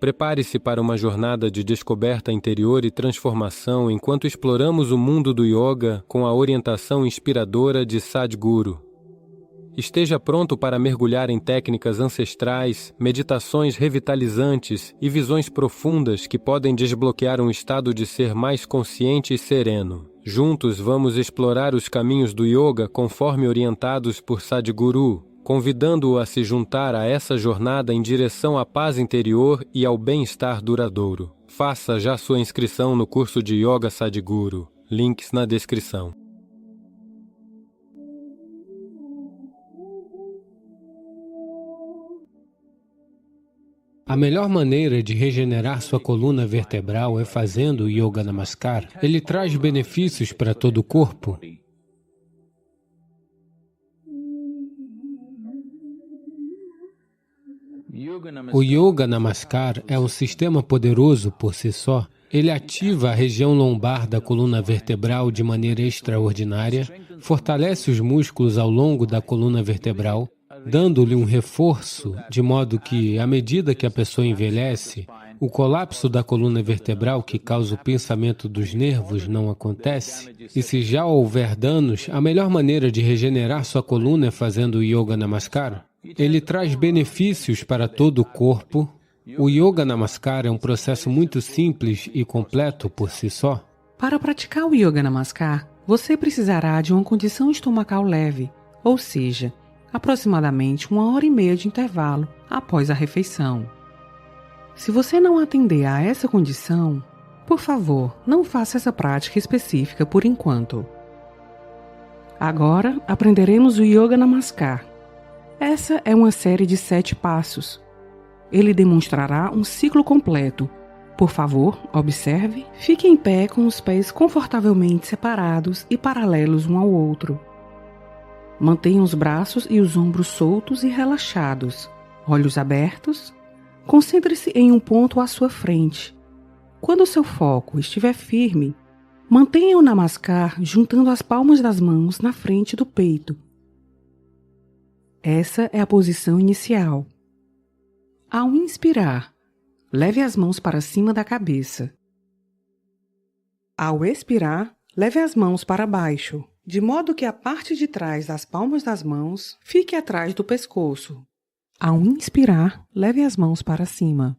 Prepare-se para uma jornada de descoberta interior e transformação enquanto exploramos o mundo do yoga com a orientação inspiradora de Sadhguru. Esteja pronto para mergulhar em técnicas ancestrais, meditações revitalizantes e visões profundas que podem desbloquear um estado de ser mais consciente e sereno. Juntos vamos explorar os caminhos do yoga conforme orientados por Sadhguru, convidando-o a se juntar a essa jornada em direção à paz interior e ao bem-estar duradouro. Faça já sua inscrição no curso de Yoga Sadhguru. Links na descrição. A melhor maneira de regenerar sua coluna vertebral é fazendo o Yoga Namaskar. Ele traz benefícios para todo o corpo. O Yoga Namaskar é um sistema poderoso por si só. Ele ativa a região lombar da coluna vertebral de maneira extraordinária, fortalece os músculos ao longo da coluna vertebral, dando-lhe um reforço, de modo que, à medida que a pessoa envelhece, o colapso da coluna vertebral que causa o pensamento dos nervos não acontece. E se já houver danos, a melhor maneira de regenerar sua coluna é fazendo o Yoga Namaskar. Ele traz benefícios para todo o corpo. O Yoga Namaskar é um processo muito simples e completo por si só. Para praticar o Yoga Namaskar, você precisará de uma condição estomacal leve, ou seja, aproximadamente 1h30 de intervalo após a refeição. Se você não atender a essa condição, por favor, não faça essa prática específica por enquanto. Agora, aprenderemos o Yoga Namaskar. Essa é uma série de 7 passos. Ele demonstrará um ciclo completo. Por favor, observe. Fique em pé com os pés confortavelmente separados e paralelos um ao outro. Mantenha os braços e os ombros soltos e relaxados, olhos abertos. Concentre-se em um ponto à sua frente. Quando o seu foco estiver firme, mantenha o Namaskar juntando as palmas das mãos na frente do peito. Essa é a posição inicial. Ao inspirar, leve as mãos para cima da cabeça. Ao expirar, leve as mãos para baixo, de modo que a parte de trás das palmas das mãos fique atrás do pescoço. Ao inspirar, leve as mãos para cima.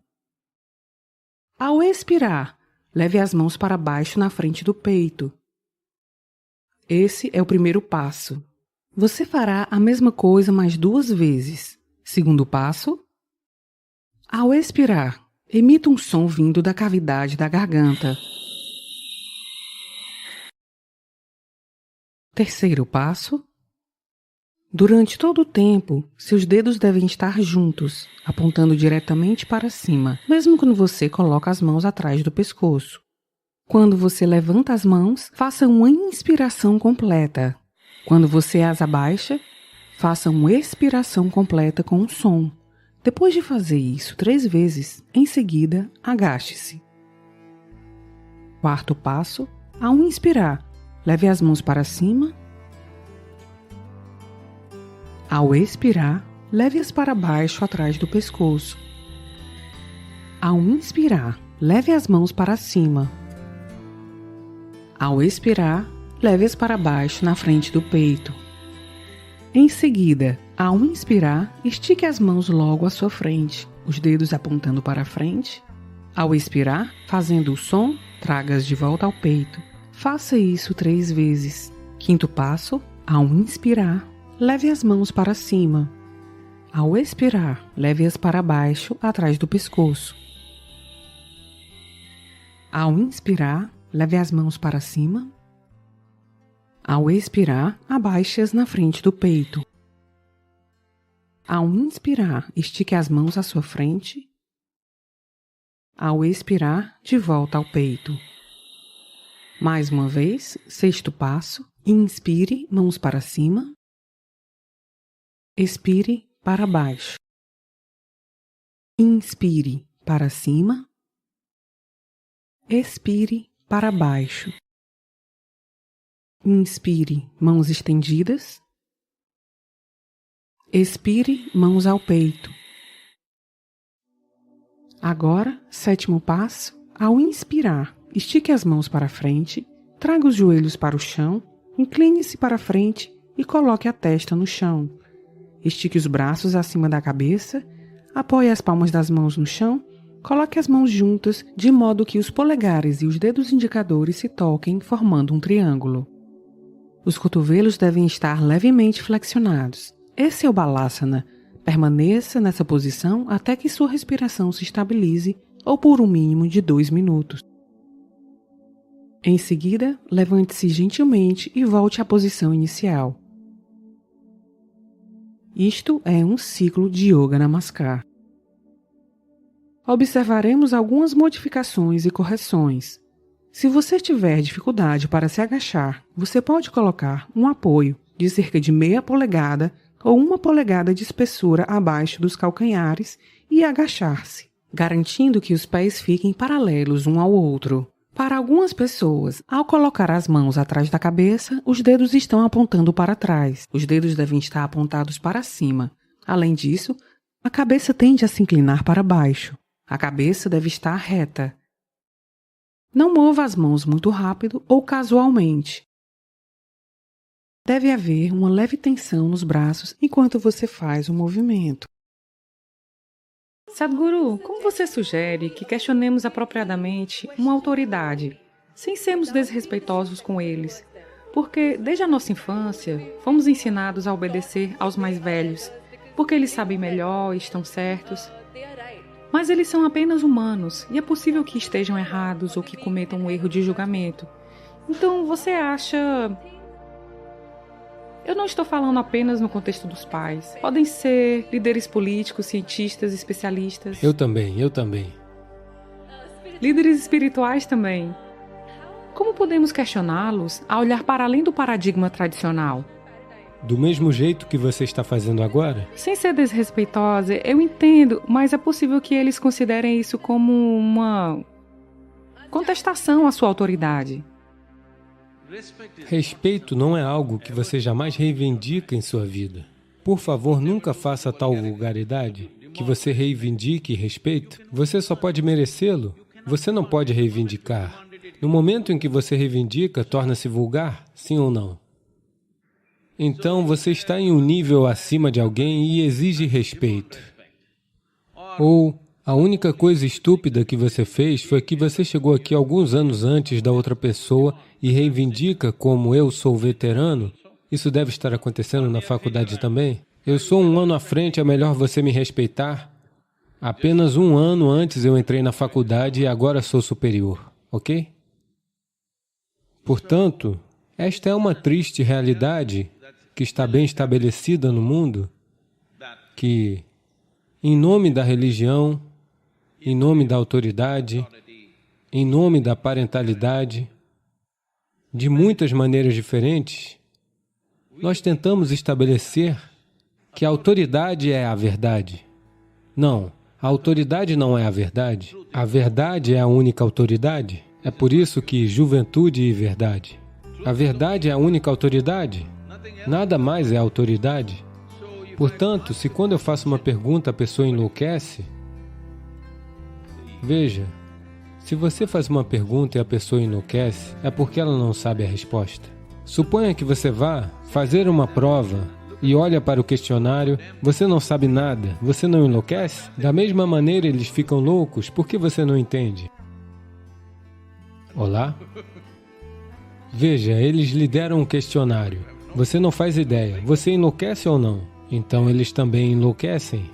Ao expirar, leve as mãos para baixo na frente do peito. Esse é o primeiro passo. Você fará a mesma coisa mais 2 vezes. Segundo passo. Ao expirar, emita um som vindo da cavidade da garganta. Terceiro passo. Durante todo o tempo, seus dedos devem estar juntos, apontando diretamente para cima, mesmo quando você coloca as mãos atrás do pescoço. Quando você levanta as mãos, faça uma inspiração completa. Quando você as abaixa, faça uma expiração completa com um som. Depois de fazer isso 3 vezes, em seguida, agache-se. Quarto passo. Ao inspirar, leve as mãos para cima. Ao expirar, leve-as para baixo atrás do pescoço. Ao inspirar, leve as mãos para cima. Ao expirar, leve-as para baixo na frente do peito. Em seguida, ao inspirar, estique as mãos logo à sua frente, os dedos apontando para frente. Ao expirar, fazendo o som, traga-as de volta ao peito. Faça isso 3 vezes. Quinto passo, ao inspirar, leve as mãos para cima. Ao expirar, leve-as para baixo, atrás do pescoço. Ao inspirar, leve as mãos para cima. Ao expirar, abaixe-as na frente do peito. Ao inspirar, estique as mãos à sua frente. Ao expirar, de volta ao peito. Mais uma vez, sexto passo. Inspire, mãos para cima. Expire, para baixo. Inspire, para cima. Expire, para baixo. Inspire, mãos estendidas. Expire, mãos ao peito. Agora, 7º passo, ao inspirar, estique as mãos para frente, traga os joelhos para o chão, incline-se para frente e coloque a testa no chão. Estique os braços acima da cabeça, apoie as palmas das mãos no chão, coloque as mãos juntas de modo que os polegares e os dedos indicadores se toquem, formando um triângulo. Os cotovelos devem estar levemente flexionados. Esse é o Balasana. Permaneça nessa posição até que sua respiração se estabilize ou por um mínimo de 2 minutos. Em seguida, levante-se gentilmente e volte à posição inicial. Isto é um ciclo de Yoga Namaskar. Observaremos algumas modificações e correções. Se você tiver dificuldade para se agachar, você pode colocar um apoio de cerca de meia polegada ou 1 polegada de espessura abaixo dos calcanhares e agachar-se, garantindo que os pés fiquem paralelos um ao outro. Para algumas pessoas, ao colocar as mãos atrás da cabeça, os dedos estão apontando para trás. Os dedos devem estar apontados para cima. Além disso, a cabeça tende a se inclinar para baixo. A cabeça deve estar reta. Não mova as mãos muito rápido ou casualmente. Deve haver uma leve tensão nos braços enquanto você faz o movimento. Sadhguru, como você sugere que questionemos apropriadamente uma autoridade, sem sermos desrespeitosos com eles? Porque, desde a nossa infância, fomos ensinados a obedecer aos mais velhos, porque eles sabem melhor e estão certos. Mas eles são apenas humanos, e é possível que estejam errados ou que cometam um erro de julgamento. Então, você acha... Eu não estou falando apenas no contexto dos pais. Podem ser líderes políticos, cientistas, especialistas. Eu também. Líderes espirituais também. Como podemos questioná-los a olhar para além do paradigma tradicional? Do mesmo jeito que você está fazendo agora? Sem ser desrespeitosa, eu entendo, mas é possível que eles considerem isso como uma contestação à sua autoridade. Respeito não é algo que você jamais reivindica em sua vida. Por favor, nunca faça tal vulgaridade que você reivindique respeito. Você só pode merecê-lo, você não pode reivindicar. No momento em que você reivindica, torna-se vulgar, sim ou não? Então, você está em um nível acima de alguém e exige respeito. Ou a única coisa estúpida que você fez foi que você chegou aqui alguns anos antes da outra pessoa e reivindica como eu sou veterano. Isso deve estar acontecendo na faculdade também. Eu sou 1 ano à frente, é melhor você me respeitar. Apenas 1 ano antes eu entrei na faculdade e agora sou superior, ok? Portanto, esta é uma triste realidade que está bem estabelecida no mundo, que, em nome da religião, em nome da autoridade, em nome da parentalidade, de muitas maneiras diferentes, nós tentamos estabelecer que a autoridade é a verdade. Não, a autoridade não é a verdade. A verdade é a única autoridade. É por isso que juventude e verdade. A verdade é a única autoridade. Nada mais é autoridade. Portanto, se quando eu faço uma pergunta a pessoa enlouquece, veja, se você faz uma pergunta e a pessoa enlouquece, é porque ela não sabe a resposta. Suponha que você vá fazer uma prova e olha para o questionário, você não sabe nada, você não enlouquece? Da mesma maneira eles ficam loucos, por que você não entende? Olá? Veja, eles lhe deram um questionário. Você não faz ideia, você enlouquece ou não? Então eles também enlouquecem.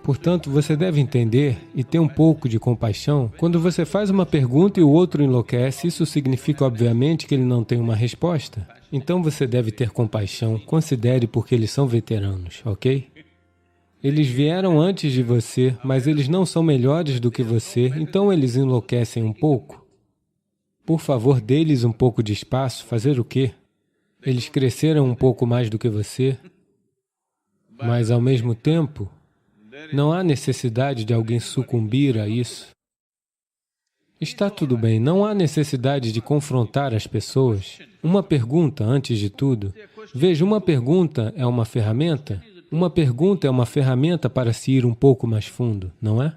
Portanto, você deve entender e ter um pouco de compaixão. Quando você faz uma pergunta e o outro enlouquece, isso significa, obviamente, que ele não tem uma resposta. Então você deve ter compaixão, considere porque eles são veteranos, ok? Eles vieram antes de você, mas eles não são melhores do que você, então eles enlouquecem um pouco. Por favor, dê-lhes um pouco de espaço, fazer o quê? Eles cresceram um pouco mais do que você, mas ao mesmo tempo, não há necessidade de alguém sucumbir a isso. Está tudo bem, não há necessidade de confrontar as pessoas. Uma pergunta, antes de tudo. Veja, uma pergunta é uma ferramenta. Uma pergunta é uma ferramenta para se ir um pouco mais fundo, não é?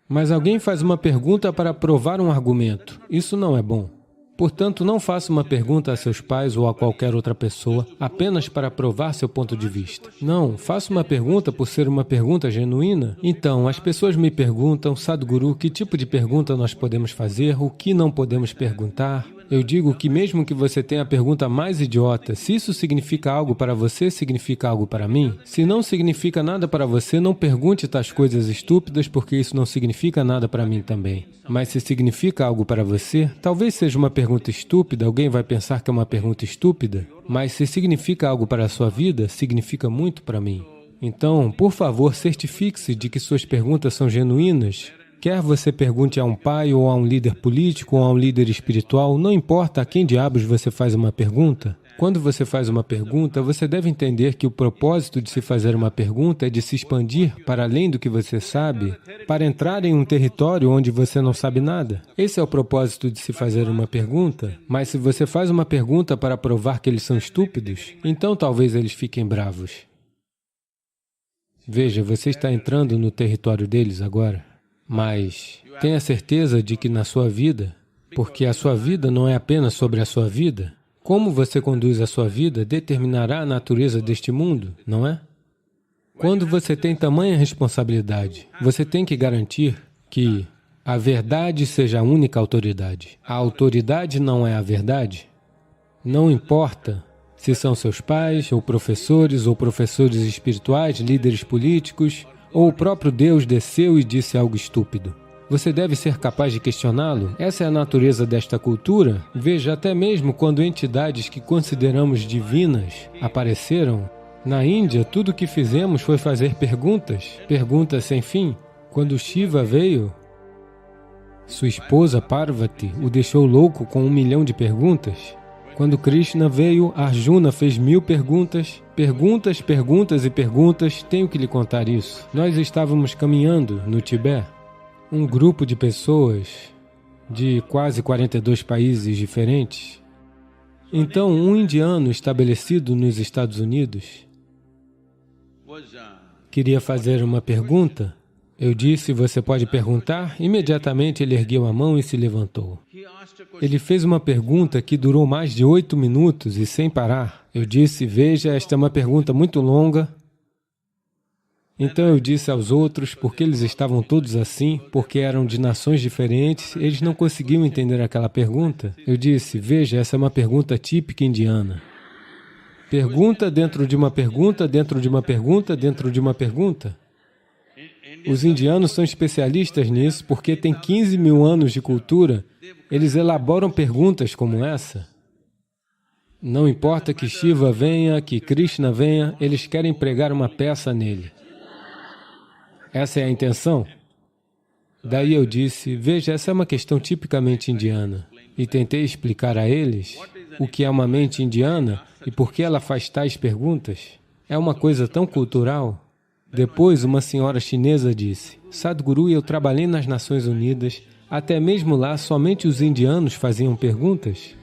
Mas alguém faz uma pergunta para provar um argumento. Isso não é bom. Portanto, não faça uma pergunta a seus pais ou a qualquer outra pessoa apenas para provar seu ponto de vista. Não, faça uma pergunta por ser uma pergunta genuína. Então, as pessoas me perguntam, Sadhguru, que tipo de pergunta nós podemos fazer, o que não podemos perguntar. Eu digo que mesmo que você tenha a pergunta mais idiota, se isso significa algo para você, significa algo para mim. Se não significa nada para você, não pergunte tais coisas estúpidas, porque isso não significa nada para mim também. Mas se significa algo para você, talvez seja uma pergunta estúpida, alguém vai pensar que é uma pergunta estúpida, mas se significa algo para a sua vida, significa muito para mim. Então, por favor, certifique-se de que suas perguntas são genuínas. Quer você pergunte a um pai, ou a um líder político, ou a um líder espiritual, não importa a quem diabos você faz uma pergunta. Quando você faz uma pergunta, você deve entender que o propósito de se fazer uma pergunta é de se expandir para além do que você sabe, para entrar em um território onde você não sabe nada. Esse é o propósito de se fazer uma pergunta, mas se você faz uma pergunta para provar que eles são estúpidos, então talvez eles fiquem bravos. Veja, você está entrando no território deles agora. Mas tenha certeza de que na sua vida, porque a sua vida não é apenas sobre a sua vida, como você conduz a sua vida determinará a natureza deste mundo, não é? Quando você tem tamanha responsabilidade, você tem que garantir que a verdade seja a única autoridade. A autoridade não é a verdade. Não importa se são seus pais, ou professores espirituais, líderes políticos, ou o próprio Deus desceu e disse algo estúpido. Você deve ser capaz de questioná-lo. Essa é a natureza desta cultura. Veja, até mesmo quando entidades que consideramos divinas apareceram, na Índia, tudo o que fizemos foi fazer perguntas, perguntas sem fim. Quando Shiva veio, sua esposa Parvati o deixou louco com 1 milhão de perguntas. Quando Krishna veio, Arjuna fez 1000 perguntas. Perguntas, perguntas e perguntas, tenho que lhe contar isso. Nós estávamos caminhando no Tibete, um grupo de pessoas de quase 42 países diferentes. Então, um indiano estabelecido nos Estados Unidos queria fazer uma pergunta. Eu disse, você pode perguntar? Imediatamente ele ergueu a mão e se levantou. Ele fez uma pergunta que durou mais de 8 minutos e sem parar. Eu disse, veja, esta é uma pergunta muito longa. Então eu disse aos outros, porque eles estavam todos assim, porque eram de nações diferentes, eles não conseguiam entender aquela pergunta. Eu disse, veja, essa é uma pergunta típica indiana. Pergunta dentro de uma pergunta, dentro de uma pergunta, dentro de uma pergunta. Os indianos são especialistas nisso porque têm 15 mil anos de cultura. Eles elaboram perguntas como essa. Não importa que Shiva venha, que Krishna venha, eles querem pregar uma peça nele. Essa é a intenção? Daí eu disse, veja, essa é uma questão tipicamente indiana. E tentei explicar a eles o que é uma mente indiana e por que ela faz tais perguntas. É uma coisa tão cultural. Depois, uma senhora chinesa disse, Sadhguru, eu trabalhei nas Nações Unidas, até mesmo lá, somente os indianos faziam perguntas.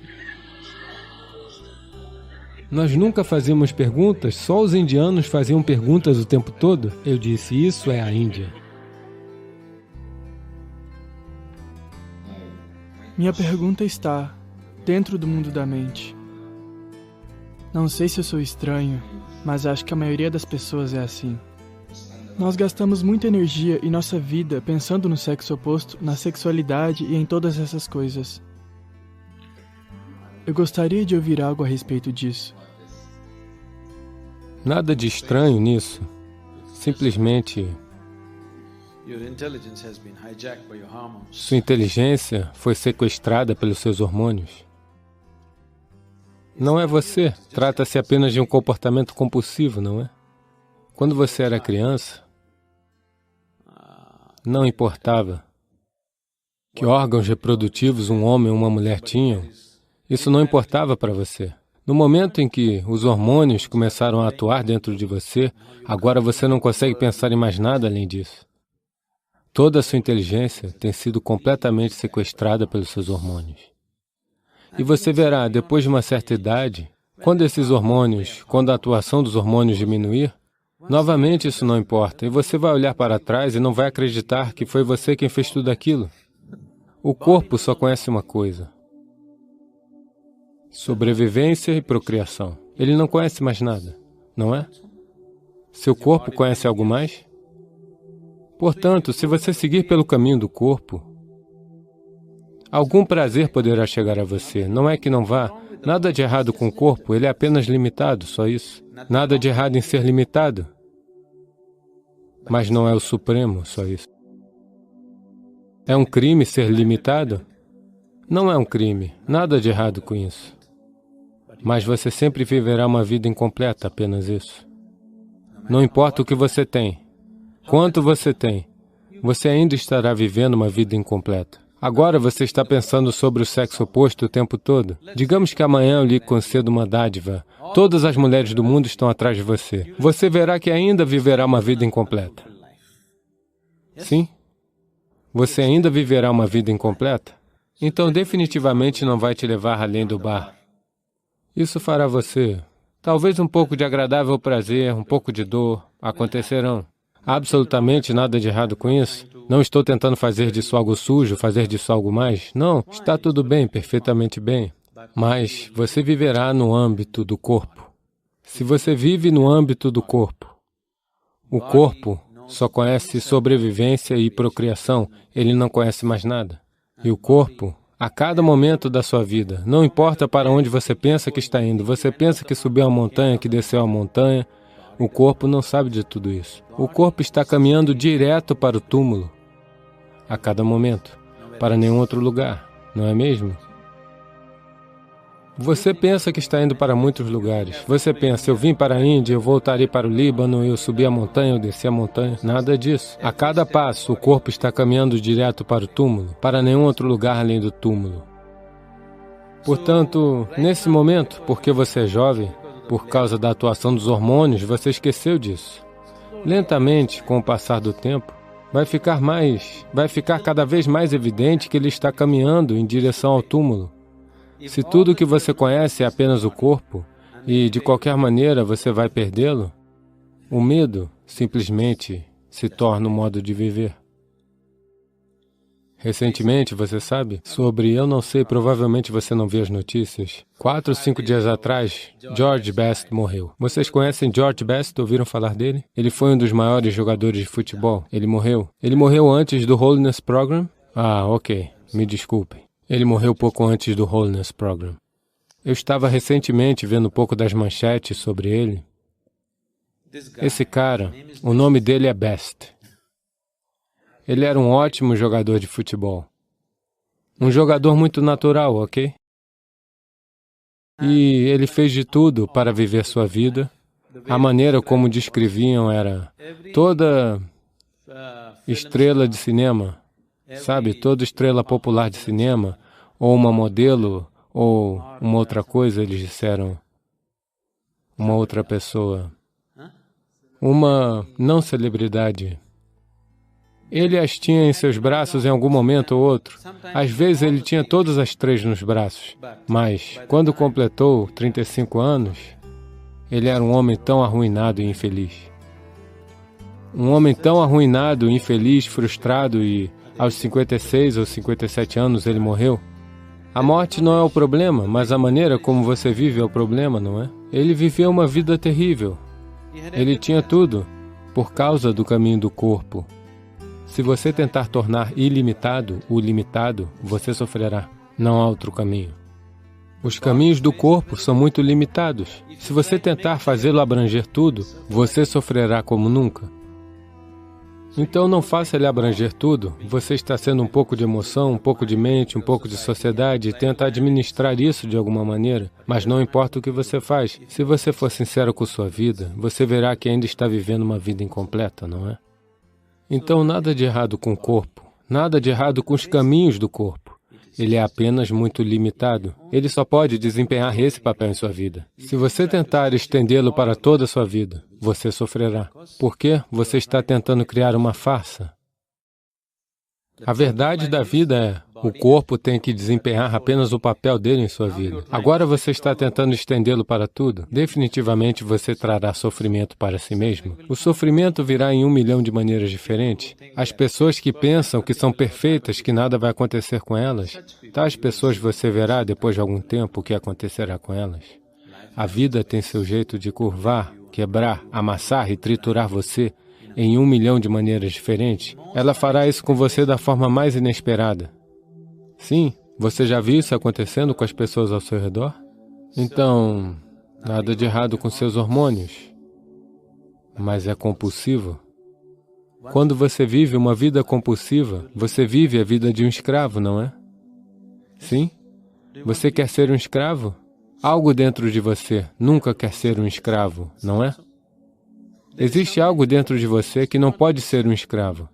Nós nunca fazíamos perguntas, só os indianos faziam perguntas o tempo todo. Eu disse, isso é a Índia. Minha pergunta está dentro do mundo da mente. Não sei se eu sou estranho, mas acho que a maioria das pessoas é assim. Nós gastamos muita energia em nossa vida pensando no sexo oposto, na sexualidade e em todas essas coisas. Eu gostaria de ouvir algo a respeito disso. Nada de estranho nisso. Simplesmente, sua inteligência foi sequestrada pelos seus hormônios. Não é você. Trata-se apenas de um comportamento compulsivo, não é? Quando você era criança, não importava que órgãos reprodutivos um homem ou uma mulher tinham, isso não importava para você. No momento em que os hormônios começaram a atuar dentro de você, agora você não consegue pensar em mais nada além disso. Toda a sua inteligência tem sido completamente sequestrada pelos seus hormônios. E você verá, depois de uma certa idade, quando a atuação dos hormônios diminuir, Novamente, isso não importa, e você vai olhar para trás e não vai acreditar que foi você quem fez tudo aquilo. O corpo só conhece uma coisa: sobrevivência e procriação. Ele não conhece mais nada, não é? Seu corpo conhece algo mais? Portanto, se você seguir pelo caminho do corpo, algum prazer poderá chegar a você. Não é que não vá. Nada de errado com o corpo, ele é apenas limitado, só isso. Nada de errado em ser limitado. Mas não é o supremo, só isso. É um crime ser limitado? Não é um crime, nada de errado com isso. Mas você sempre viverá uma vida incompleta, apenas isso. Não importa o que você tem, quanto você tem, você ainda estará vivendo uma vida incompleta. Agora você está pensando sobre o sexo oposto o tempo todo? Digamos que amanhã eu lhe concedo uma dádiva. Todas as mulheres do mundo estão atrás de você. Você verá que ainda viverá uma vida incompleta. Sim? Você ainda viverá uma vida incompleta? Então definitivamente não vai te levar além do bar. Isso fará você, talvez um pouco de agradável prazer, um pouco de dor, acontecerão. Absolutamente nada de errado com isso. Não estou tentando fazer disso algo sujo, fazer disso algo mais. Não, está tudo bem, perfeitamente bem. Mas você viverá no âmbito do corpo. Se você vive no âmbito do corpo, o corpo só conhece sobrevivência e procriação, ele não conhece mais nada. E o corpo, a cada momento da sua vida, não importa para onde você pensa que está indo, você pensa que subiu a montanha, que desceu a montanha, o corpo não sabe de tudo isso. O corpo está caminhando direto para o túmulo, a cada momento, para nenhum outro lugar, não é mesmo? Você pensa que está indo para muitos lugares. Você pensa, eu vim para a Índia, eu voltarei para o Líbano, eu subi a montanha, eu desci a montanha. Nada disso. A cada passo, o corpo está caminhando direto para o túmulo, para nenhum outro lugar além do túmulo. Portanto, nesse momento, porque você é jovem, por causa da atuação dos hormônios, você esqueceu disso. Lentamente, com o passar do tempo, vai ficar cada vez mais evidente que ele está caminhando em direção ao túmulo. Se tudo o que você conhece é apenas o corpo, e de qualquer maneira você vai perdê-lo, o medo simplesmente se torna um modo de viver. Recentemente, você sabe, eu não sei, provavelmente você não vê as notícias. 4 ou 5 dias atrás, George Best morreu. Vocês conhecem George Best? Ouviram falar dele? Ele foi um dos maiores jogadores de futebol. Ele morreu. Ele morreu antes do Holiness Program? Ah, ok. Me desculpem. Ele morreu pouco antes do Holiness Program. Eu estava recentemente vendo um pouco das manchetes sobre ele. Esse cara, o nome dele é Best. Ele era um ótimo jogador de futebol. Um jogador muito natural, ok? E ele fez de tudo para viver sua vida. A maneira como descreviam era toda estrela de cinema, sabe? Toda estrela popular de cinema, ou uma modelo, ou uma outra coisa, eles disseram. Uma outra pessoa. Uma não celebridade. Ele as tinha em seus braços em algum momento ou outro. Às vezes ele tinha todas as 3 nos braços. Mas, quando completou 35 anos, ele era um homem tão arruinado e infeliz. Um homem tão arruinado, infeliz, frustrado e, aos 56 ou 57 anos, ele morreu. A morte não é o problema, mas a maneira como você vive é o problema, não é? Ele viveu uma vida terrível. Ele tinha tudo, por causa do caminho do corpo. Se você tentar tornar ilimitado o limitado, você sofrerá. Não há outro caminho. Os caminhos do corpo são muito limitados. Se você tentar fazê-lo abranger tudo, você sofrerá como nunca. Então não faça ele abranger tudo. Você está sendo um pouco de emoção, um pouco de mente, um pouco de sociedade e tenta administrar isso de alguma maneira. Mas não importa o que você faz. Se você for sincero com sua vida, você verá que ainda está vivendo uma vida incompleta, não é? Então, nada de errado com o corpo, nada de errado com os caminhos do corpo. Ele é apenas muito limitado. Ele só pode desempenhar esse papel em sua vida. Se você tentar estendê-lo para toda a sua vida, você sofrerá. Porque você está tentando criar uma farsa. A verdade da vida é, O corpo tem que desempenhar apenas o papel dele em sua vida. Agora você está tentando estendê-lo para tudo. Definitivamente você trará sofrimento para si mesmo. O sofrimento virá em 1 milhão de maneiras diferentes. As pessoas que pensam que são perfeitas, que nada vai acontecer com elas, tais pessoas você verá depois de algum tempo o que acontecerá com elas. A vida tem seu jeito de curvar, quebrar, amassar e triturar você em 1 milhão de maneiras diferentes. Ela fará isso com você da forma mais inesperada. Sim, você já viu isso acontecendo com as pessoas ao seu redor? Então, nada de errado com seus hormônios, mas é compulsivo. Quando você vive uma vida compulsiva, você vive a vida de um escravo, não é? Sim? Você quer ser um escravo? Algo dentro de você nunca quer ser um escravo, não é? Existe algo dentro de você que não pode ser um escravo.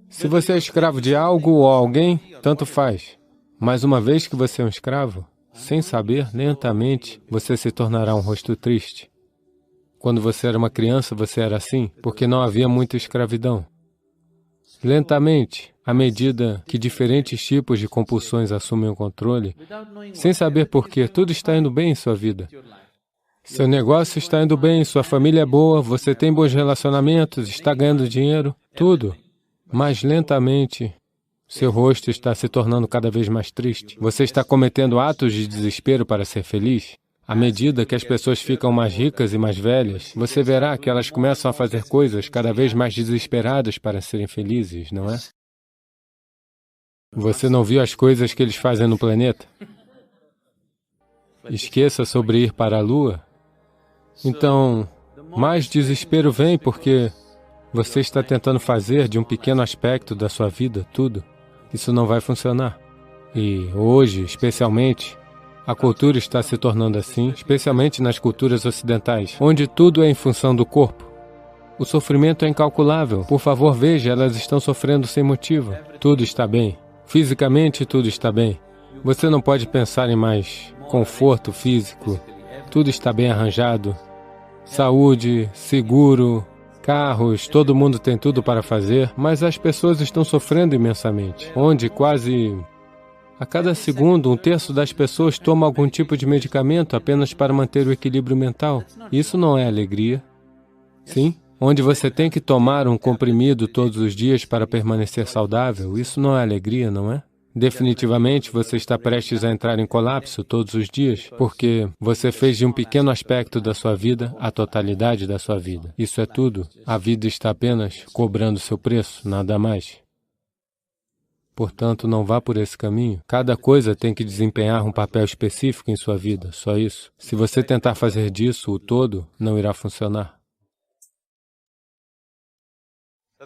Se você é escravo de algo ou alguém, tanto faz. Mas uma vez que você é um escravo, sem saber, lentamente, você se tornará um rosto triste. Quando você era uma criança, você era assim, porque não havia muita escravidão. Lentamente, à medida que diferentes tipos de compulsões assumem o controle, sem saber por quê, tudo está indo bem em sua vida. Seu negócio está indo bem, sua família é boa, você tem bons relacionamentos, está ganhando dinheiro, tudo. Mas lentamente, seu rosto está se tornando cada vez mais triste. Você está cometendo atos de desespero para ser feliz. À medida que as pessoas ficam mais ricas e mais velhas, você verá que elas começam a fazer coisas cada vez mais desesperadas para serem felizes, não é? Você não viu as coisas que eles fazem no planeta? Esqueça sobre ir para a Lua. Então, mais desespero vem porque você está tentando fazer de um pequeno aspecto da sua vida tudo. Isso não vai funcionar. E hoje, especialmente, a cultura está se tornando assim, especialmente nas culturas ocidentais, onde tudo é em função do corpo. O sofrimento é incalculável. Por favor, veja, elas estão sofrendo sem motivo. Tudo está bem. Fisicamente, tudo está bem. Você não pode pensar em mais conforto físico. Tudo está bem arranjado. Saúde, seguro, carros, todo mundo tem tudo para fazer, mas as pessoas estão sofrendo imensamente, onde quase a cada segundo, 1/3 das pessoas toma algum tipo de medicamento apenas para manter o equilíbrio mental. Isso não é alegria. Sim? Onde você tem que tomar um comprimido todos os dias para permanecer saudável, isso não é alegria, não é? Definitivamente você está prestes a entrar em colapso todos os dias, porque você fez de um pequeno aspecto da sua vida a totalidade da sua vida. Isso é tudo. A vida está apenas cobrando seu preço, nada mais. Portanto, não vá por esse caminho. Cada coisa tem que desempenhar um papel específico em sua vida, só isso. Se você tentar fazer disso o todo, não irá funcionar.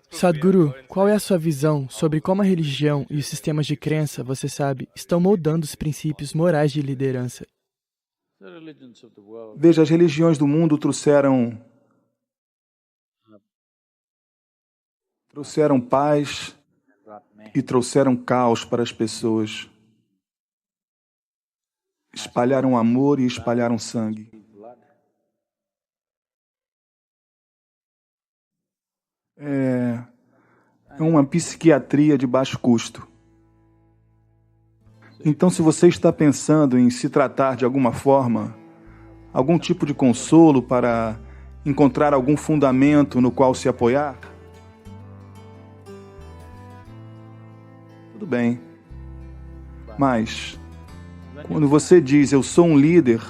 Sadhguru, qual é a sua visão sobre como a religião e os sistemas de crença, você sabe, estão moldando os princípios morais de liderança? Veja, as religiões do mundo trouxeram paz e trouxeram caos para as pessoas. Espalharam amor e espalharam sangue. É uma psiquiatria de baixo custo. Então, se você está pensando em se tratar de alguma forma, algum tipo de consolo para encontrar algum fundamento no qual se apoiar, tudo bem. Mas, quando você diz, eu sou um líder,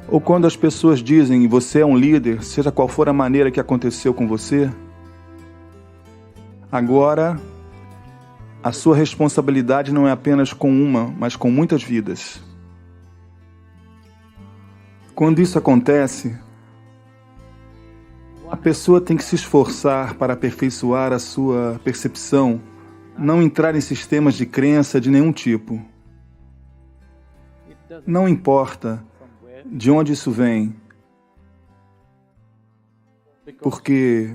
ou quando as pessoas dizem, você é um líder, seja qual for a maneira que aconteceu com você, agora, a sua responsabilidade não é apenas com uma, mas com muitas vidas. Quando isso acontece, a pessoa tem que se esforçar para aperfeiçoar a sua percepção, não entrar em sistemas de crença de nenhum tipo. Não importa de onde isso vem, porque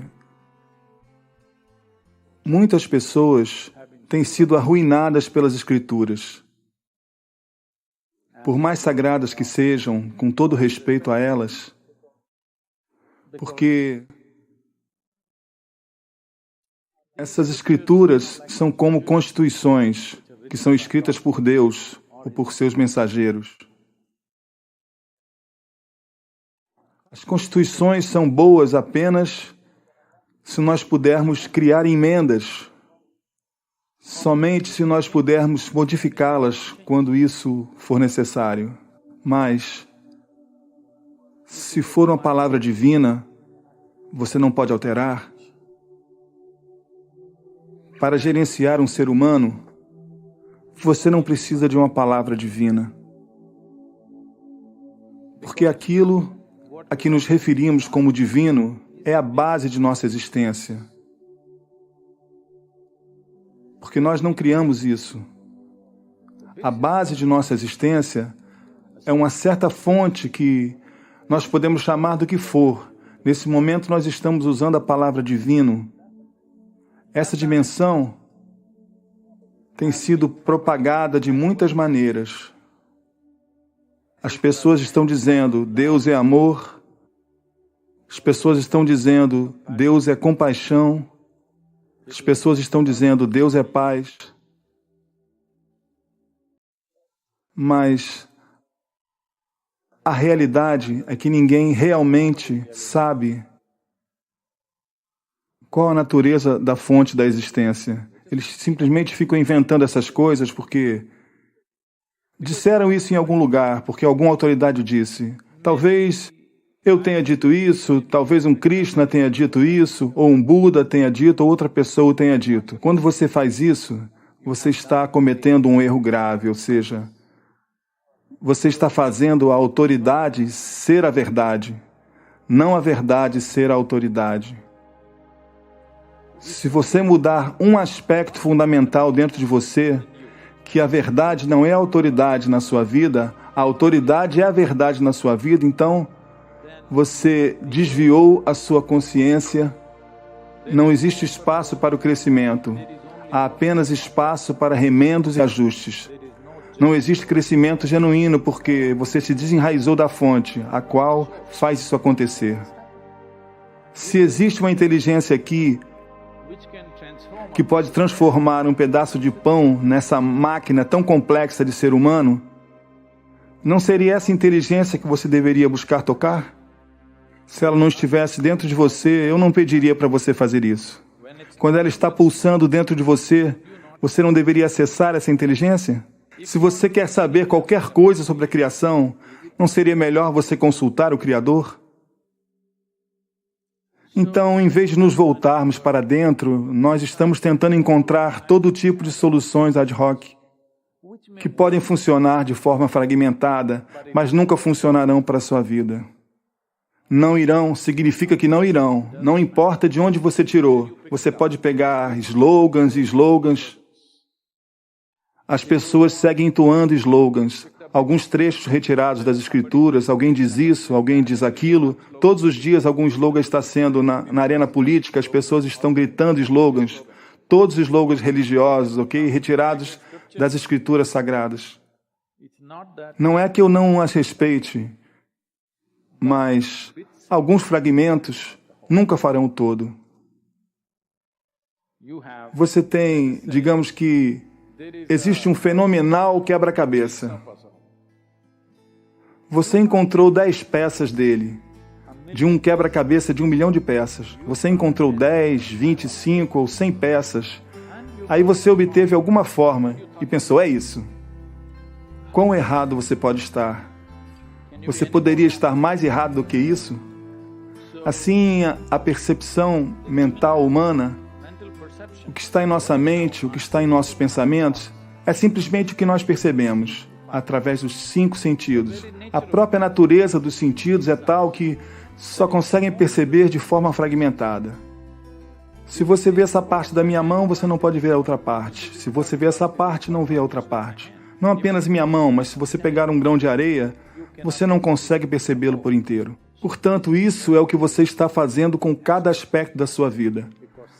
muitas pessoas têm sido arruinadas pelas Escrituras. Por mais sagradas que sejam, com todo respeito a elas, porque essas Escrituras são como constituições. que são escritas por Deus ou por seus mensageiros. As constituições são boas apenas se nós pudermos criar emendas, somente se nós pudermos modificá-las quando isso for necessário. Mas, se for uma palavra divina, você não pode alterar. Para gerenciar um ser humano, você não precisa de uma palavra divina. Porque aquilo a que nos referimos como divino é a base de nossa existência. Porque nós não criamos isso. A base de nossa existência é uma certa fonte que nós podemos chamar do que for. Nesse momento nós estamos usando a palavra divino. Essa dimensão tem sido propagada de muitas maneiras. As pessoas estão dizendo, Deus é amor. As pessoas estão dizendo, Deus é compaixão. As pessoas estão dizendo, Deus é paz. Mas a realidade é que ninguém realmente sabe qual a natureza da fonte da existência. Eles simplesmente ficam inventando essas coisas porque disseram isso em algum lugar, porque alguma autoridade disse. Talvez eu tenha dito isso, talvez um Krishna tenha dito isso, ou um Buda tenha dito, ou outra pessoa tenha dito. Quando você faz isso, você está cometendo um erro grave, ou seja, você está fazendo a autoridade ser a verdade, não a verdade ser a autoridade. Se você mudar um aspecto fundamental dentro de você, que a verdade não é a autoridade na sua vida, a autoridade é a verdade na sua vida, então você desviou a sua consciência. Não existe espaço para o crescimento. Há apenas espaço para remendos e ajustes. Não existe crescimento genuíno porque você se desenraizou da fonte, a qual faz isso acontecer. Se existe uma inteligência aqui que pode transformar um pedaço de pão nessa máquina tão complexa de ser humano, não seria essa inteligência que você deveria buscar tocar? Se ela não estivesse dentro de você, eu não pediria para você fazer isso. Quando ela está pulsando dentro de você, você não deveria acessar essa inteligência? Se você quer saber qualquer coisa sobre a criação, não seria melhor você consultar o Criador? Então, em vez de nos voltarmos para dentro, nós estamos tentando encontrar todo tipo de soluções ad hoc, que podem funcionar de forma fragmentada, mas nunca funcionarão para a sua vida. Não irão significa que não irão. Não importa de onde você tirou. Você pode pegar slogans e slogans. As pessoas seguem entoando slogans. Alguns trechos retirados das escrituras. Alguém diz isso, alguém diz aquilo. Todos os dias algum slogan está sendo na arena política. As pessoas estão gritando slogans. Todos os slogans religiosos, ok? Retirados das escrituras sagradas. Não é que eu não as respeite, mas alguns fragmentos nunca farão o todo. Você tem, digamos que, existe um fenomenal quebra-cabeça. Você encontrou 10 peças dele, de um quebra-cabeça de 1 milhão de peças. Você encontrou 10, 25 ou 100 peças. Aí você obteve alguma forma e pensou, é isso. Quão errado você pode estar? Você poderia estar mais errado do que isso? Assim, a percepção mental humana, o que está em nossa mente, o que está em nossos pensamentos, é simplesmente o que nós percebemos, através dos 5 sentidos. A própria natureza dos sentidos é tal que só conseguem perceber de forma fragmentada. Se você vê essa parte da minha mão, você não pode ver a outra parte. Se você vê essa parte, não vê a outra parte. Não apenas minha mão, mas se você pegar um grão de areia, você não consegue percebê-lo por inteiro. Portanto, isso é o que você está fazendo com cada aspecto da sua vida.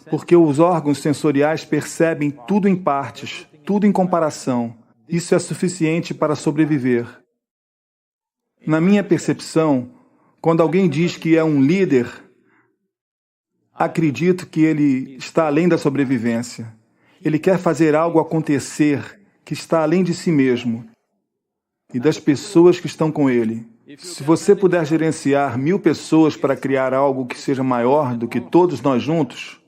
Porque os órgãos sensoriais percebem tudo em partes, tudo em comparação. Isso é suficiente para sobreviver. Na minha percepção, quando alguém diz que é um líder, acredito que ele está além da sobrevivência. Ele quer fazer algo acontecer que está além de si mesmo e das pessoas que estão com ele. Se você puder gerenciar 1000 pessoas para criar algo que seja maior do que todos nós juntos,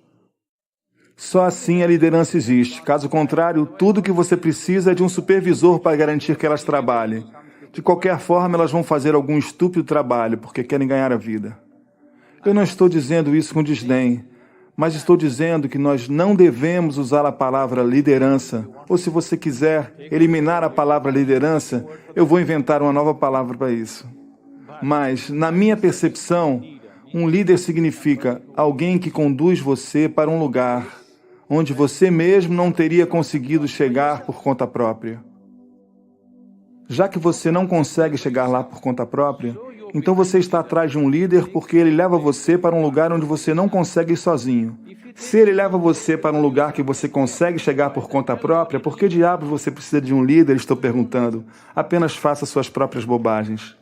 só assim a liderança existe. Caso contrário, tudo que você precisa é de um supervisor para garantir que elas trabalhem. De qualquer forma, elas vão fazer algum estúpido trabalho porque querem ganhar a vida. Eu não estou dizendo isso com desdém, mas estou dizendo que nós não devemos usar a palavra liderança. Ou se você quiser eliminar a palavra liderança, eu vou inventar uma nova palavra para isso. Mas, na minha percepção, um líder significa alguém que conduz você para um lugar onde você mesmo não teria conseguido chegar por conta própria. Já que você não consegue chegar lá por conta própria, então você está atrás de um líder porque ele leva você para um lugar onde você não consegue ir sozinho. Se ele leva você para um lugar que você consegue chegar por conta própria, por que diabos você precisa de um líder? Estou perguntando. Apenas faça suas próprias bobagens.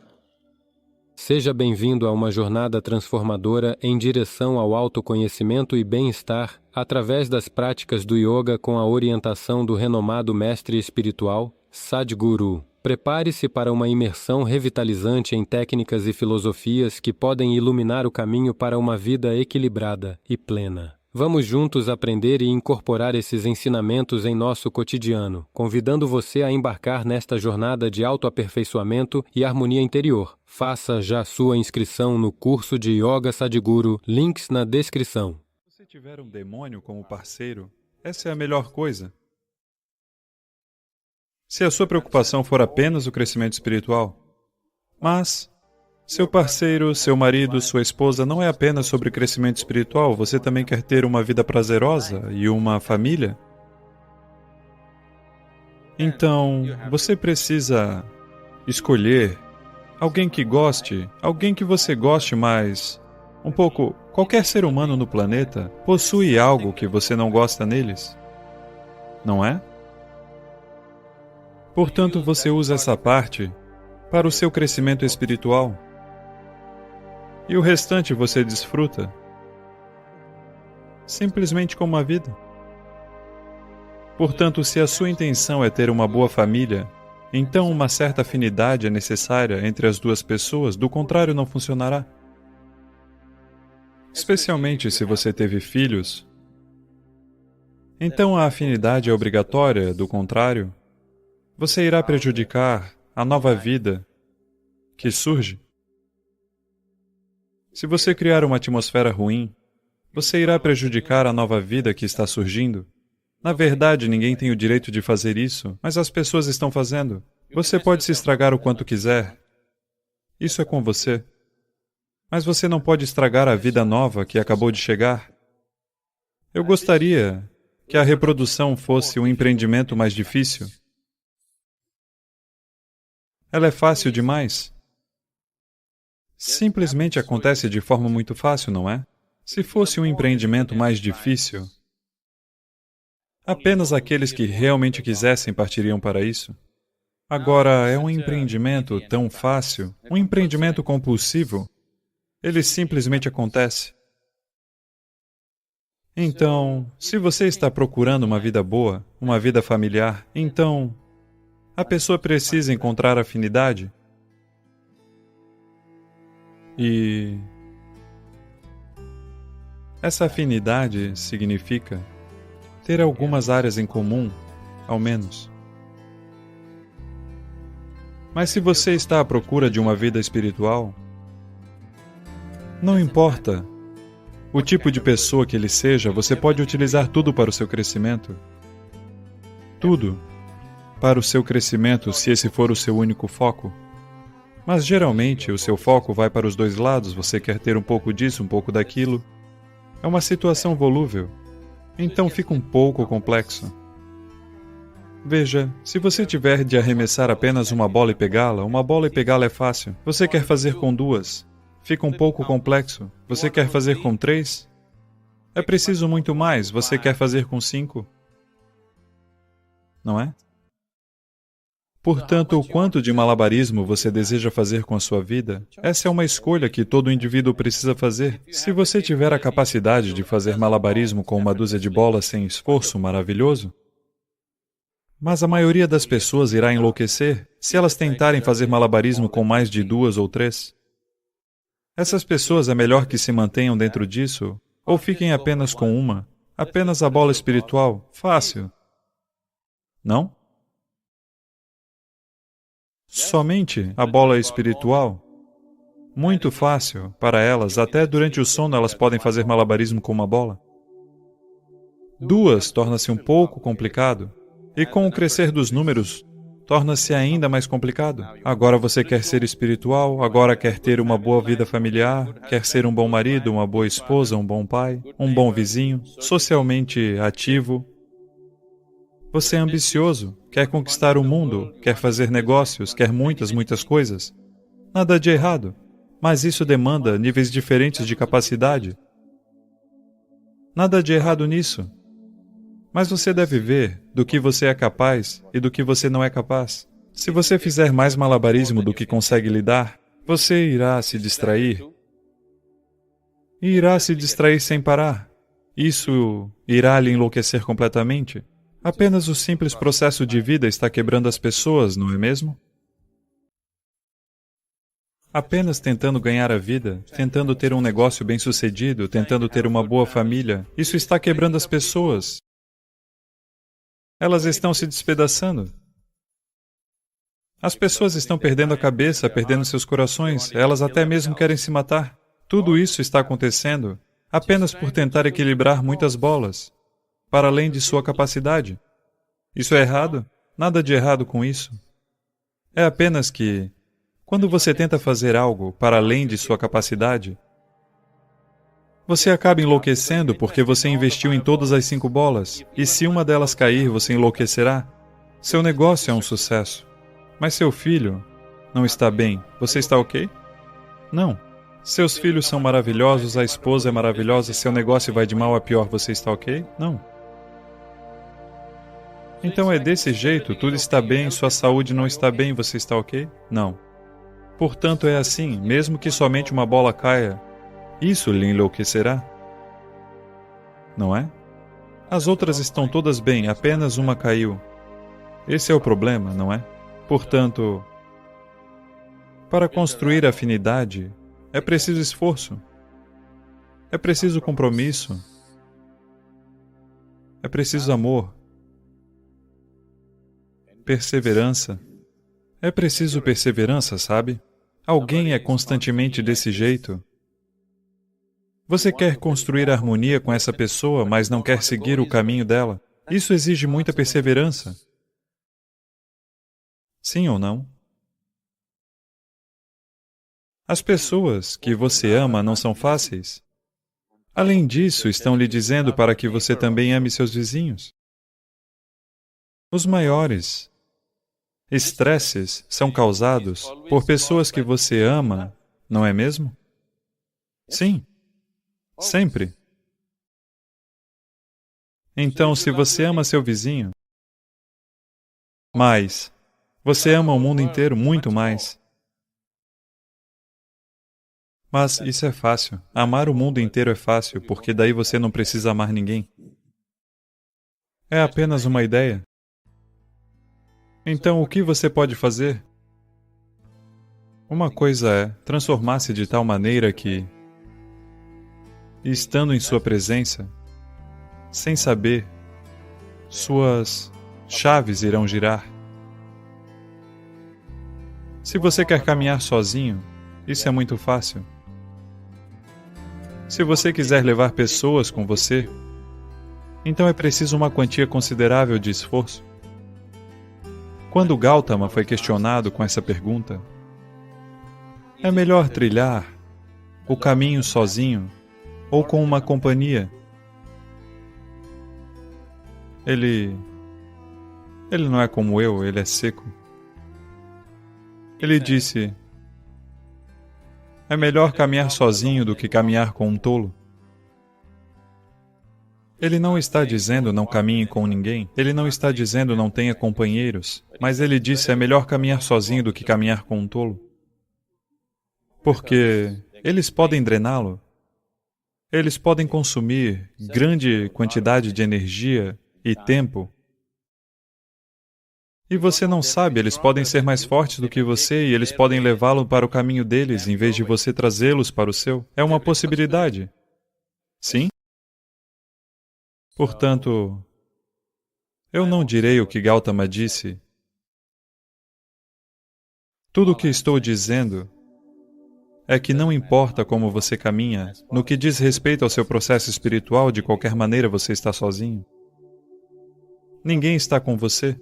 Seja bem-vindo a uma jornada transformadora em direção ao autoconhecimento e bem-estar através das práticas do yoga com a orientação do renomado mestre espiritual Sadhguru. Prepare-se para uma imersão revitalizante em técnicas e filosofias que podem iluminar o caminho para uma vida equilibrada e plena. Vamos juntos aprender e incorporar esses ensinamentos em nosso cotidiano, convidando você a embarcar nesta jornada de autoaperfeiçoamento e harmonia interior. Faça já sua inscrição no curso de Yoga Sadhguru, links na descrição. Se você tiver um demônio como parceiro, essa é a melhor coisa. Se a sua preocupação for apenas o crescimento espiritual, mas seu parceiro, seu marido, sua esposa não é apenas sobre crescimento espiritual, você também quer ter uma vida prazerosa e uma família? Então, você precisa escolher alguém que goste, alguém que você goste mais. Um pouco, qualquer ser humano no planeta possui algo que você não gosta neles, não é? Portanto, você usa essa parte para o seu crescimento espiritual. E o restante você desfruta, simplesmente como a vida. Portanto, se a sua intenção é ter uma boa família, então uma certa afinidade é necessária entre as duas pessoas, do contrário não funcionará. Especialmente se você teve filhos. Então a afinidade é obrigatória, do contrário, você irá prejudicar a nova vida que surge. Se você criar uma atmosfera ruim, você irá prejudicar a nova vida que está surgindo. Na verdade, ninguém tem o direito de fazer isso, mas as pessoas estão fazendo. Você pode se estragar o quanto quiser. Isso é com você. Mas você não pode estragar a vida nova que acabou de chegar. Eu gostaria que a reprodução fosse um empreendimento mais difícil. Ela é fácil demais. Simplesmente acontece de forma muito fácil, não é? Se fosse um empreendimento mais difícil, apenas aqueles que realmente quisessem partiriam para isso. Agora, é um empreendimento tão fácil, um empreendimento compulsivo. Ele simplesmente acontece. Então, se você está procurando uma vida boa, uma vida familiar, então a pessoa precisa encontrar afinidade. E essa afinidade significa ter algumas áreas em comum, ao menos. Mas se você está à procura de uma vida espiritual, não importa o tipo de pessoa que ele seja, você pode utilizar tudo para o seu crescimento. Tudo para o seu crescimento, se esse for o seu único foco. Mas geralmente o seu foco vai para os dois lados, você quer ter um pouco disso, um pouco daquilo. É uma situação volúvel, então fica um pouco complexo. Veja, se você tiver de arremessar apenas uma bola e pegá-la é fácil. Você quer fazer com 2, fica um pouco complexo. Você quer fazer com 3? É preciso muito mais, você quer fazer com 5? Não é? Portanto, o quanto de malabarismo você deseja fazer com a sua vida, essa é uma escolha que todo indivíduo precisa fazer. Se você tiver a capacidade de fazer malabarismo com uma dúzia de bolas sem esforço, maravilhoso. Mas a maioria das pessoas irá enlouquecer se elas tentarem fazer malabarismo com mais de 2 ou 3. Essas pessoas é melhor que se mantenham dentro disso ou fiquem apenas com uma, apenas a bola espiritual, fácil. Não? Somente a bola espiritual? Muito fácil para elas, até durante o sono elas podem fazer malabarismo com uma bola. 2 torna-se um pouco complicado, e com o crescer dos números, torna-se ainda mais complicado. Agora você quer ser espiritual, agora quer ter uma boa vida familiar, quer ser um bom marido, uma boa esposa, um bom pai, um bom vizinho, socialmente ativo. Você é ambicioso, quer conquistar o mundo, quer fazer negócios, quer muitas coisas. Nada de errado, mas isso demanda níveis diferentes de capacidade. Nada de errado nisso. Mas você deve ver do que você é capaz e do que você não é capaz. Se você fizer mais malabarismo do que consegue lidar, você irá se distrair. E irá se distrair sem parar. Isso irá lhe enlouquecer completamente. Apenas o simples processo de vida está quebrando as pessoas, não é mesmo? Apenas tentando ganhar a vida, tentando ter um negócio bem-sucedido, tentando ter uma boa família, isso está quebrando as pessoas. Elas estão se despedaçando. As pessoas estão perdendo a cabeça, perdendo seus corações, elas até mesmo querem se matar. Tudo isso está acontecendo apenas por tentar equilibrar muitas bolas, para além de sua capacidade. Isso é errado? Nada de errado com isso. É apenas que, quando você tenta fazer algo para além de sua capacidade, você acaba enlouquecendo porque você investiu em todas as 5 bolas, e se uma delas cair, você enlouquecerá. Seu negócio é um sucesso, mas seu filho não está bem. Você está ok? Não. Seus filhos são maravilhosos, a esposa é maravilhosa, seu negócio vai de mal a pior, você está ok? Não. Então é desse jeito, tudo está bem, sua saúde não está bem, você está ok? Não. Portanto é assim, mesmo que somente uma bola caia, isso lhe enlouquecerá. Não é? As outras estão todas bem, apenas uma caiu. Esse é o problema, não é? Portanto, para construir afinidade, é preciso esforço. É preciso compromisso. É preciso amor. Perseverança. É preciso perseverança, sabe? Alguém é constantemente desse jeito. Você quer construir harmonia com essa pessoa, mas não quer seguir o caminho dela. Isso exige muita perseverança. Sim ou não? As pessoas que você ama não são fáceis. Além disso, estão lhe dizendo para que você também ame seus vizinhos. Os maiores estresses são causados por pessoas que você ama, não é mesmo? Sim. Sempre. Então, se você ama seu vizinho, mas você ama o mundo inteiro muito mais. Mas isso é fácil. Amar o mundo inteiro é fácil, porque daí você não precisa amar ninguém. É apenas uma ideia. Então, o que você pode fazer? Uma coisa é transformar-se de tal maneira que, estando em sua presença, sem saber, suas chaves irão girar. Se você quer caminhar sozinho, isso é muito fácil. Se você quiser levar pessoas com você, então é preciso uma quantia considerável de esforço. Quando Gautama foi questionado com essa pergunta, é melhor trilhar o caminho sozinho ou com uma companhia? Ele não é como eu, ele é seco. Ele disse, é melhor caminhar sozinho do que caminhar com um tolo. Ele não está dizendo não caminhe com ninguém, ele não está dizendo não tenha companheiros, mas ele disse é melhor caminhar sozinho do que caminhar com um tolo. Porque eles podem drená-lo, eles podem consumir grande quantidade de energia e tempo E você não sabe, eles podem ser mais fortes do que você e eles podem levá-lo para o caminho deles em vez de você trazê-los para o seu. É uma possibilidade. Sim? Portanto, eu não direi o que Gautama disse. Tudo o que estou dizendo é que não importa como você caminha, no que diz respeito ao seu processo espiritual, de qualquer maneira você está sozinho. Ninguém está com você.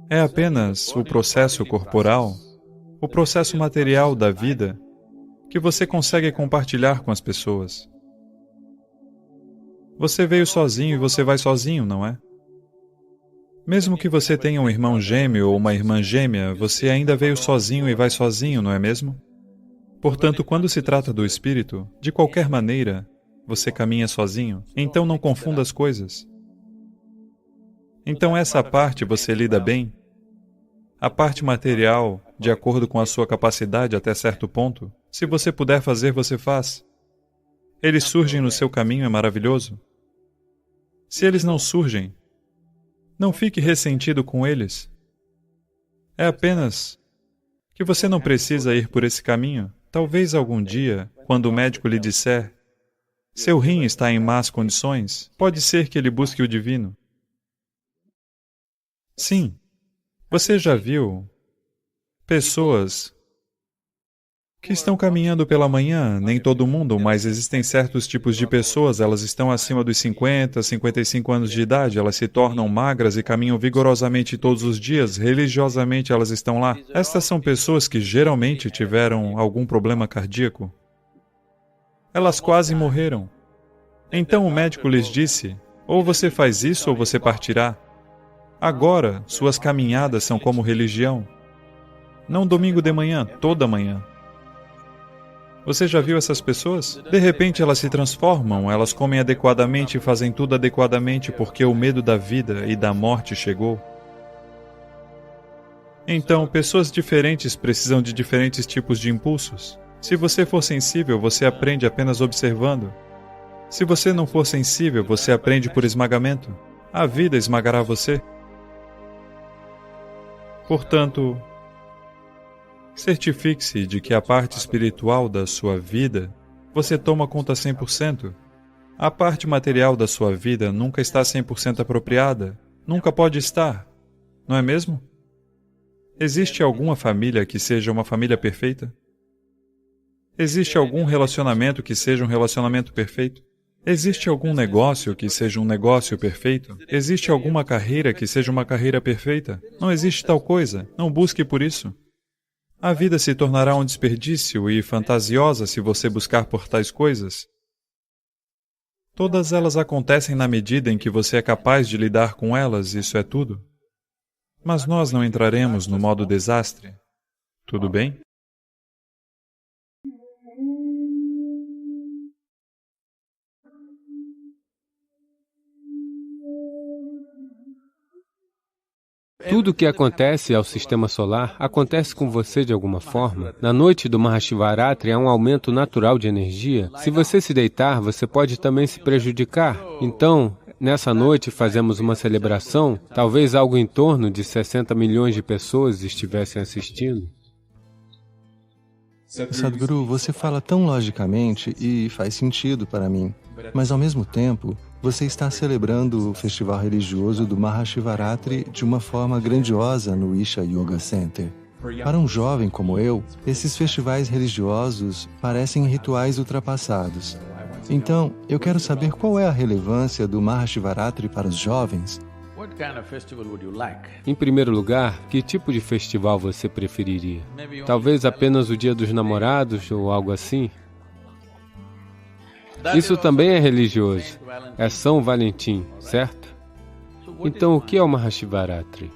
É apenas o processo corporal, o processo material da vida, que você consegue compartilhar com as pessoas. Você veio sozinho e você vai sozinho, não é? Mesmo que você tenha um irmão gêmeo ou uma irmã gêmea, você ainda veio sozinho e vai sozinho, não é mesmo? Portanto, quando se trata do espírito, de qualquer maneira, você caminha sozinho, então não confunda as coisas. Então essa parte você lida bem. A parte material, de acordo com a sua capacidade até certo ponto, se você puder fazer, você faz. Eles surgem no seu caminho, é maravilhoso. Se eles não surgem, não fique ressentido com eles. É apenas que você não precisa ir por esse caminho. Talvez algum dia, quando o médico lhe disser, seu rim está em más condições, pode ser que ele busque o divino. Sim, você já viu pessoas que estão caminhando pela manhã, nem todo mundo, mas existem certos tipos de pessoas, elas estão acima dos 50, 55 anos de idade, elas se tornam magras e caminham vigorosamente todos os dias, religiosamente elas estão lá. Estas são pessoas que geralmente tiveram algum problema cardíaco. Elas quase morreram. Então o médico lhes disse, ou você faz isso ou você partirá. Agora, suas caminhadas são como religião. Não domingo de manhã, toda manhã. Você já viu essas pessoas? De repente elas se transformam, elas comem adequadamente e fazem tudo adequadamente porque o medo da vida e da morte chegou. Então, pessoas diferentes precisam de diferentes tipos de impulsos. Se você for sensível, você aprende apenas observando. Se você não for sensível, você aprende por esmagamento. A vida esmagará você. Portanto, certifique-se de que a parte espiritual da sua vida você toma conta 100%. A parte material da sua vida nunca está 100% apropriada. Nunca pode estar. Não é mesmo? Existe alguma família que seja uma família perfeita? Existe algum relacionamento que seja um relacionamento perfeito? Existe algum negócio que seja um negócio perfeito? Existe alguma carreira que seja uma carreira perfeita? Não existe tal coisa. Não busque por isso. A vida se tornará um desperdício e fantasiosa se você buscar por tais coisas. Todas elas acontecem na medida em que você é capaz de lidar com elas, isso é tudo. Mas nós não entraremos no modo desastre. Tudo bem? Tudo o que acontece ao sistema solar acontece com você de alguma forma. Na noite do Mahashivaratri há um aumento natural de energia. Se você se deitar, você pode também se prejudicar. Então, nessa noite fazemos uma celebração, talvez algo em torno de 60 milhões de pessoas estivessem assistindo. Sadhguru, você fala tão logicamente e faz sentido para mim, mas ao mesmo tempo, você está celebrando o festival religioso do Mahashivaratri de uma forma grandiosa no Isha Yoga Center. Para um jovem como eu, esses festivais religiosos parecem rituais ultrapassados. Então, eu quero saber qual é a relevância do Mahashivaratri para os jovens. Em primeiro lugar, que tipo de festival você preferiria? Talvez apenas o Dia dos Namorados ou algo assim? Isso também é religioso. É São Valentim, certo? Então, o que é o Mahashivaratri?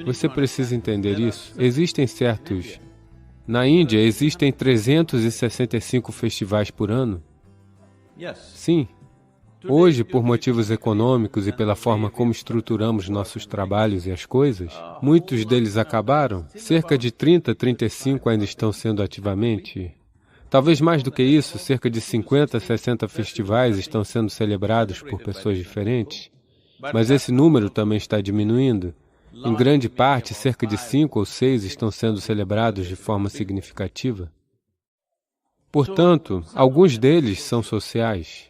Você precisa entender isso. Existem certos... Na Índia, existem 365 festivais por ano. Sim. Hoje, por motivos econômicos e pela forma como estruturamos nossos trabalhos e as coisas, muitos deles acabaram. Cerca de 30, 35 ainda estão sendo ativamente... Talvez mais do que isso, cerca de 50, 60 festivais estão sendo celebrados por pessoas diferentes. Mas esse número também está diminuindo. Em grande parte, cerca de 5 ou 6 estão sendo celebrados de forma significativa. Portanto, alguns deles são sociais.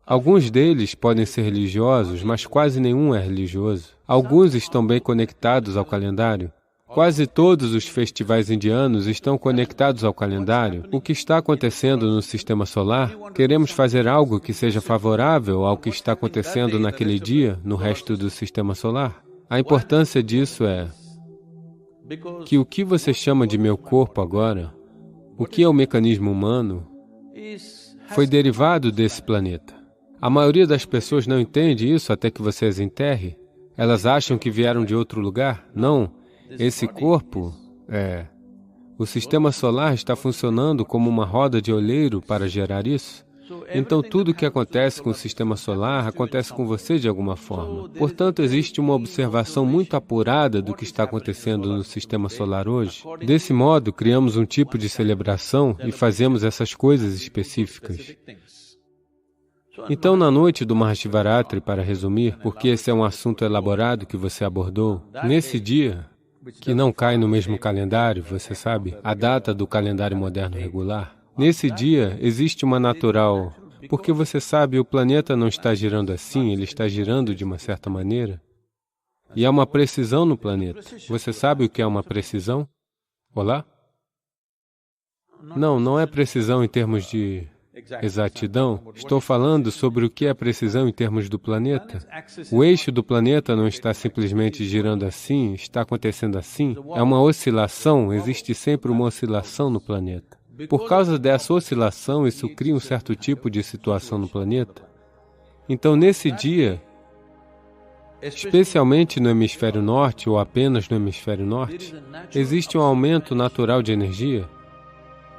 Alguns deles podem ser religiosos, mas quase nenhum é religioso. Alguns estão bem conectados ao calendário. Quase todos os festivais indianos estão conectados ao calendário. O que está acontecendo no sistema solar, queremos fazer algo que seja favorável ao que está acontecendo naquele dia no resto do sistema solar. A importância disso é que o que você chama de meu corpo agora, o que é o mecanismo humano, foi derivado desse planeta. A maioria das pessoas não entende isso até que você as enterre. Elas acham que vieram de outro lugar. Não. Esse corpo o sistema solar está funcionando como uma roda de olheiro para gerar isso. Então, tudo o que acontece com o sistema solar acontece com você de alguma forma. Portanto, existe uma observação muito apurada do que está acontecendo no sistema solar hoje. Desse modo, criamos um tipo de celebração e fazemos essas coisas específicas. Então, na noite do Mahashivaratri, para resumir, porque esse é um assunto elaborado que você abordou, nesse dia, que não cai no mesmo calendário, você sabe, a data do calendário moderno regular, nesse dia existe uma natural, porque você sabe, o planeta não está girando assim, ele está girando de uma certa maneira, e há uma precisão no planeta. Você sabe o que é uma precisão? Olá? Não é precisão em termos de exatidão. Estou falando sobre o que é precisão em termos do planeta. O eixo do planeta não está simplesmente girando assim, está acontecendo assim. É uma oscilação, existe sempre uma oscilação no planeta. Por causa dessa oscilação, isso cria um certo tipo de situação no planeta. Então, nesse dia, especialmente no hemisfério norte, ou apenas no hemisfério norte, existe um aumento natural de energia.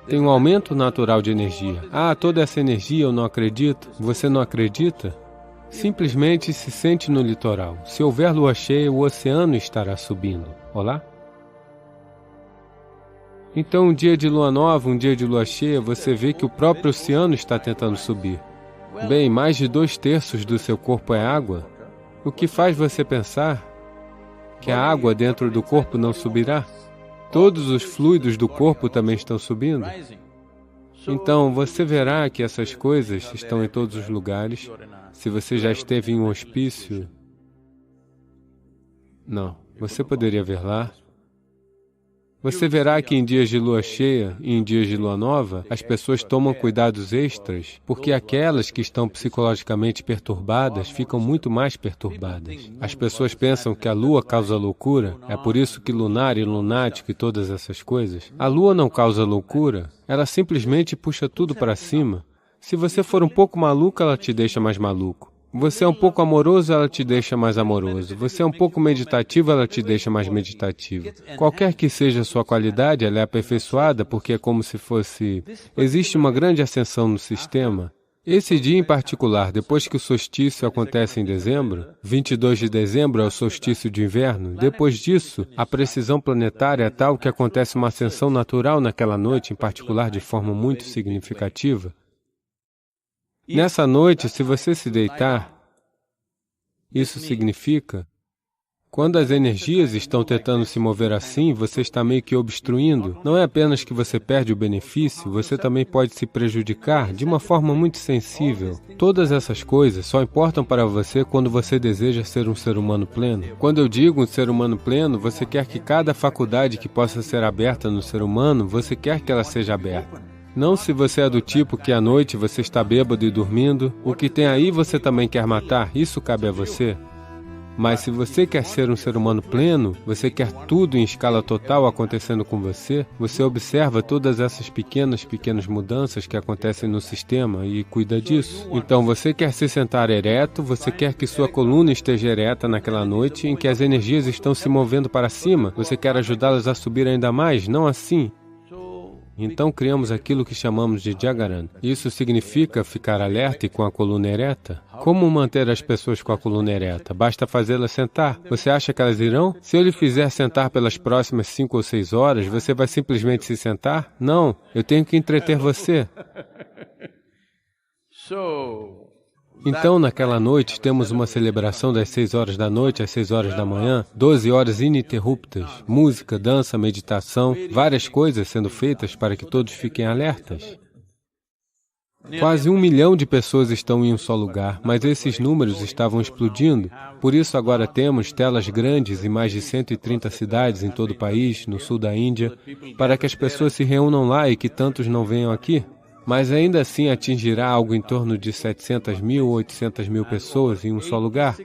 Tem um aumento natural de energia. Ah, toda essa energia eu não acredito. Você não acredita? Simplesmente se sente no litoral. Se houver lua cheia, o oceano estará subindo. Olá? Então, um dia de lua nova, um dia de lua cheia, você vê que o próprio oceano está tentando subir. Bem, mais de 2/3 do seu corpo é água. O que faz você pensar que a água dentro do corpo não subirá? Todos os fluidos do corpo também estão subindo. Então, você verá que essas coisas estão em todos os lugares. Se você já esteve em um hospício... Não, você poderia ver lá. Você verá que em dias de lua cheia e em dias de lua nova, as pessoas tomam cuidados extras, porque aquelas que estão psicologicamente perturbadas ficam muito mais perturbadas. As pessoas pensam que a lua causa loucura, é por isso que lunar e lunático e todas essas coisas. A lua não causa loucura, ela simplesmente puxa tudo para cima. Se você for um pouco maluco, ela te deixa mais maluco. Você é um pouco amoroso, ela te deixa mais amoroso. Você é um pouco meditativo, ela te deixa mais meditativo. Qualquer que seja a sua qualidade, ela é aperfeiçoada porque é como se fosse... Existe uma grande ascensão no sistema. Esse dia em particular, depois que o solstício acontece em dezembro, 22 de dezembro é o solstício de inverno, depois disso, a precisão planetária é tal que acontece uma ascensão natural naquela noite, em particular de forma muito significativa. Nessa noite, se você se deitar, isso significa, quando as energias estão tentando se mover assim, você está meio que obstruindo. Não é apenas que você perde o benefício, você também pode se prejudicar de uma forma muito sensível. Todas essas coisas só importam para você quando você deseja ser um ser humano pleno. Quando eu digo um ser humano pleno, você quer que cada faculdade que possa ser aberta no ser humano, você quer que ela seja aberta. Não se você é do tipo que à noite você está bêbado e dormindo, o que tem aí você também quer matar, isso cabe a você. Mas se você quer ser um ser humano pleno, você quer tudo em escala total acontecendo com você, você observa todas essas pequenas mudanças que acontecem no sistema e cuida disso. Então você quer se sentar ereto, você quer que sua coluna esteja ereta naquela noite em que as energias estão se movendo para cima, você quer ajudá-las a subir ainda mais, não assim. Então criamos aquilo que chamamos de Jagaran. Isso significa ficar alerta e com a coluna ereta. Como manter as pessoas com a coluna ereta? Basta fazê-las sentar. Você acha que elas irão? Se eu lhe fizer sentar pelas próximas 5 ou 6 horas, você vai simplesmente se sentar? Não, eu tenho que entreter você. Então, naquela noite, temos uma celebração das 6 horas da noite às 6 horas da manhã, 12 horas ininterruptas, música, dança, meditação, várias coisas sendo feitas para que todos fiquem alertas. Quase 1 milhão de pessoas estão em um só lugar, mas esses números estavam explodindo. Por isso agora temos telas grandes em mais de 130 cidades em todo o país, no sul da Índia, para que as pessoas se reúnam lá e que tantos não venham aqui. Mas ainda assim atingirá algo em torno de 700 mil ou 800 mil pessoas em um só lugar.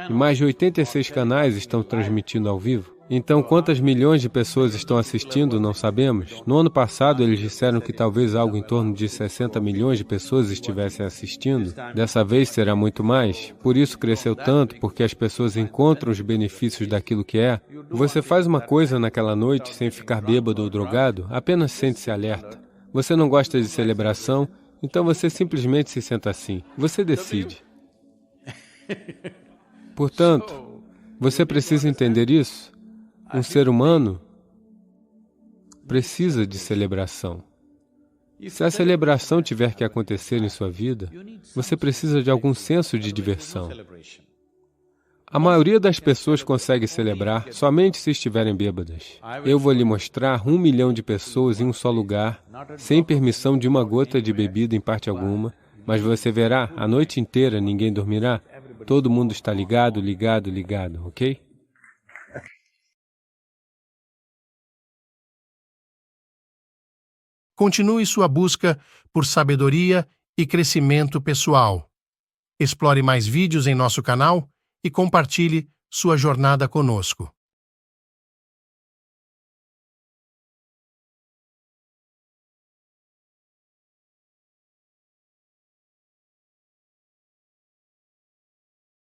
E mais de 86 canais estão transmitindo ao vivo. Então, quantas milhões de pessoas estão assistindo, não sabemos. No ano passado, eles disseram que talvez algo em torno de 60 milhões de pessoas estivessem assistindo. Dessa vez será muito mais. Por isso cresceu tanto, porque as pessoas encontram os benefícios daquilo que é. Você faz uma coisa naquela noite sem ficar bêbado ou drogado, apenas sente-se alerta. Você não gosta de celebração, então você simplesmente se senta assim. Você decide. Portanto, você precisa entender isso. Um ser humano precisa de celebração. Se a celebração tiver que acontecer em sua vida, você precisa de algum senso de diversão. A maioria das pessoas consegue celebrar somente se estiverem bêbadas. Eu vou lhe mostrar 1 milhão de pessoas em um só lugar, sem permissão de uma gota de bebida em parte alguma, mas você verá, a noite inteira ninguém dormirá. Todo mundo está ligado, ligado, ligado, ok? Continue sua busca por sabedoria e crescimento pessoal. Explore mais vídeos em nosso canal e compartilhe sua jornada conosco.